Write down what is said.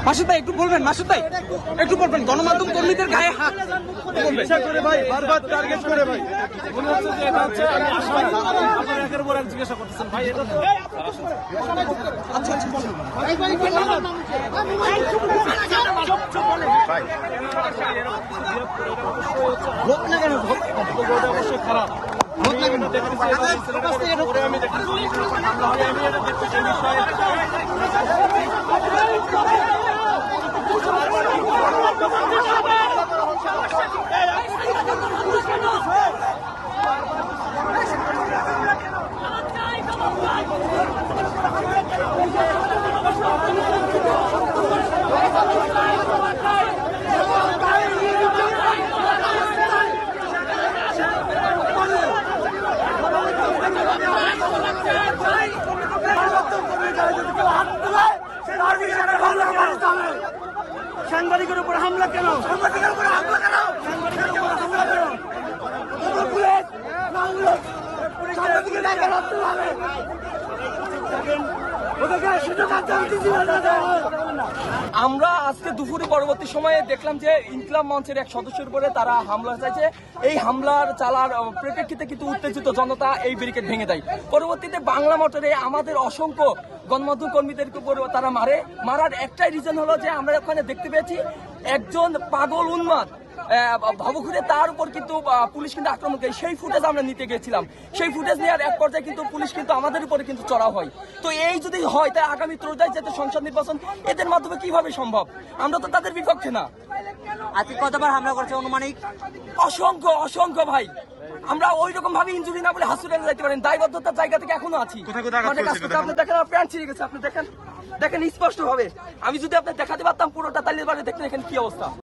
মাসুদ ভাই একটু বলবেন, মাসুদ ভাই একটু বলবেন, গণমাধ্যম কর্মীদের গায়ে হাত করে ভাই, বারবার টার্গেট করে ভাই। মনে হচ্ছে যে এটা হচ্ছে আমি আসামি, আপনারা একের উপর এক জিজ্ঞাসা করতেছেন ভাই। এটা তো আচ্ছা আচ্ছা বলুন। অবশ্যই খারাপ। আমি এটা দেখতেছি, আমি দেখতেছি হামলা হয়, আমি এটা দেখতেছি এই বিষয়ে। সাংবাদিকের উপর হামলা কেন? সাংবাদিকের উপর হামলা কেন? সাংবাদিকের উপর হামলা কেন? সাংবাদিকের গায়ে রক্ত হবে। আমরা আজকে দুপুরে পরবর্তী সময়ে দেখলাম যে ইনকিলাব মঞ্চের এক সদস্যের উপরে তারা হামলা চাইছে। এই হামলার চালার প্রেক্ষিতে কিন্তু উত্তেজিত জনতা এই ব্যারিকেড ভেঙে দেয়। পরবর্তীতে বাংলা মোটরে আমাদের অসংখ্য গণমাধ্যম কর্মীদের উপর তারা মারার একটাই রিজন হলো যে আমরা ওখানে দেখতে পেয়েছি একজন পাগল উন্মাদ ভবঘুরে তার উপর কিন্তু পুলিশ কিন্তু আক্রমণ করে। সেই ফুটেজ আমরা নিতে গেছিলাম। সেই ফুটেজ নেওয়ার এক পর্যায়ে কিন্তু পুলিশ কিন্তু আমাদের উপরে কিন্তু চড়াও হয়। তো এই যদি হয় তাই আগামী ত্রয়োদশ জাতীয় সংসদ নির্বাচন এদের মাধ্যমে কিভাবে সম্ভব? আমরা তো তাদের বিপক্ষে না। আজকে কতবার হামলা করছে অনুমানিক? অসংখ্য অসংখ্য ভাই। আমরা ওই রকম ভাবে ইনজুরি না বলে হাসপাতালে যাইতে পারেন, দায়বদ্ধতার জায়গা থেকে এখনো আছি। আপনি দেখেন প্যান্ট ছিঁড়ে গেছে, আপনি দেখেন স্পষ্ট ভাবে। আমি যদি আপনার দেখাতে পারতাম পুরোটা, তাহলে দেখতে দেখেন কি অবস্থা।